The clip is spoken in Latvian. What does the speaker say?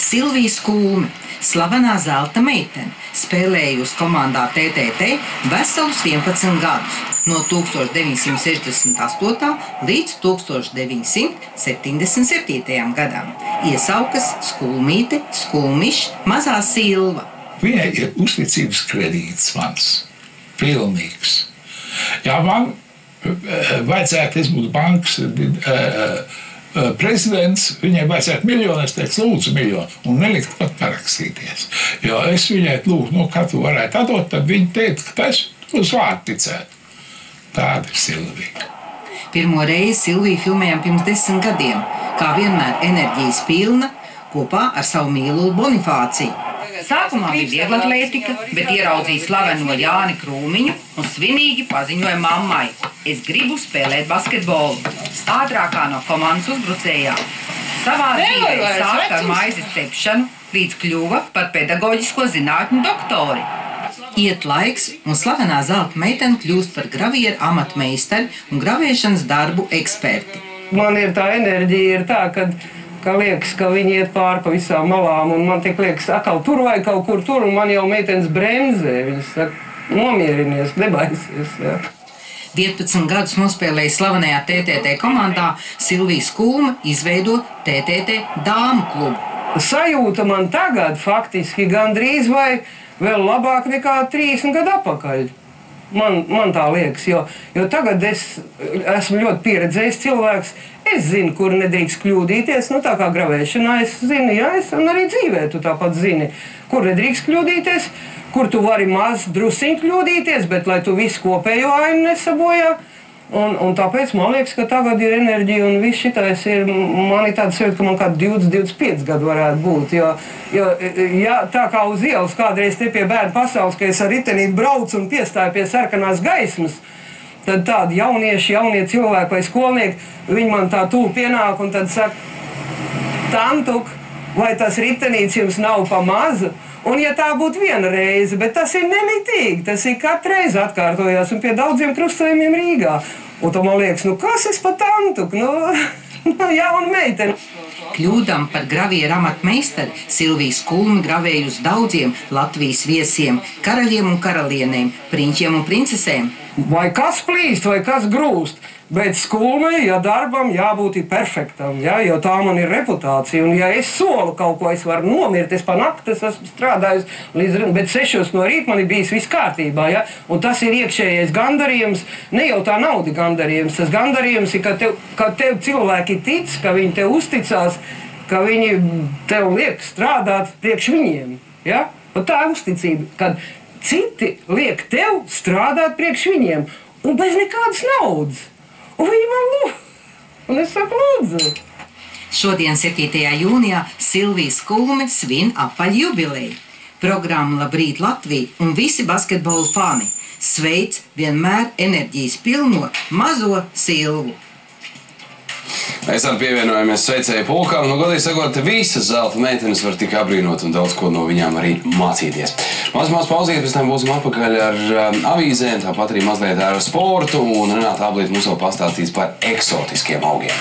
Silvija Skulme, slavenā zelta meitene, spēlējusi komandā TTT veselus 11 gadus, no 1968. līdz 1977. gadam. Iesaukas Skulmīte, Skulmišs, Mazā Silva. Viņai ir uzticības kredīts mans, pilnīgs. Ja man vajadzētu, es būtu bankas prezidents, viņai vajadzētu miljonu, es teicu, lūdzu miljonu, un nelikt pat parakstīties. Jo es viņai lūdzu, kā tu varētu atdot, tad viņa teica, ka tas uz vārdu ticētu. Tāda ir Silvija. Pirmo reizi Silviju filmējām pirms 10 gadiem, kā vienmēr enerģijas pilna, kopā ar savu mīlulu Bonifāciju. Sākumā bija vieglatlētika, bet ieraudzīja slaveno Jāni Krūmiņu un svinīgi paziņoja mammai: es gribu spēlēt basketbolu, ātrākā no komandas uzbrucējām. Savā dzīvē sāka ar maizes cepšanu, līdz kļuva par pedagoģisko zinātņu doktori. Iet laiks, un slavenā zelta meitene kļūst par gravieru amatmeistari un gravēšanas darbu eksperti. Man ir tā enerģija, ir tā, ka liekas, ka viņi iet pāri pa visām malām, un man tiek liekas, akal tur vai kaut kur tur, un man jau meitenes bremzē. Viņas saka, nomierinies, nebaisies. Ja. 12 gadus nospēlēja slavenajā TTT komandā, Silvija Skulme izveido TTT dāmu klubu. Sajūta man tagad faktiski gandrīz vai vēl labāk nekā 30 gadu atpakaļ. Man tā liekas, jo tagad es esmu ļoti pieredzējis cilvēks. Es zinu, kur nedrīkst kļūdīties, tā kā gravēšanā es zinu, un arī dzīvē tu tāpat zini, kur nedrīkst kļūdīties, kur tu vari maz drusiņ kļūdīties, bet lai tu visu kopējo ainu nesabojā. Un tāpēc man liekas, ka tagad ir enerģija un viss šitais ir, man ir tāds sajūta, ka man kādi 20-25 gadi varētu būt, jo tā kā uz ielas kādreiz te pie bērnu pasaules, ka es ar ritenīti braucu un piestāju pie sarkanās gaismas, tad tādi jaunie cilvēki vai skolnieki, viņi man tā tuvu pienāk un tad saka, tantuk, vai tas ritenīts jums nav pa mazu? Un ja tā būtu viena reize, bet tas ir nemitīgi, tas ir katru reizi atkārtojās un pie daudziem krustojumiem Rīgā. Un tad man liekas, kas es pa tantuk, jauna meitene. Kļūdam par gravieru amatmeistari, Silvija Skulme gravējusi daudziem Latvijas viesiem, karaļiem un karalienēm, prinčiem un princesēm. Vai kas plīst, vai kas grūst, bet Skulmei, darbam jābūt perfektam, jo tā man ir reputācija. Un ja es solu kaut ko, es varu nomirt, es pa nakti esmu strādājis bet 6 no rīta man ir bijis viss kārtībā, Un tas ir iekšējais gandarījums, ne jau tā nauda gandarījums, tas gandarījums ir, ka tev cilvēki tic, ka viņi tev uzticās, ka viņi tev liek strādāt priekš viņiem, Un tā ir uzticība, kad citi liek tev strādāt priekš viņiem, un bez nekādas naudas. Un viņi man lūdzu, un es saku lūdzu. Šodien, 7. jūnijā, Silvija Skulme svin apaļjubileju. Programma Labrīt Latvija un visi basketbola fani sveic vienmēr enerģijas pilno mazo Silvu. Mēs arī pievienojamies sveicēju pulkām. Godīgi sakot, visas zelta meitenes var tik apbrīnot un daudz ko no viņām arī mācīties. Maz pauzīt, pēc tam būsim atpakaļ ar avīzēm, tāpat arī mazliet ar sportu, un Renāta Ablīte mums vēl pastāstīs par eksotiskiem augiem.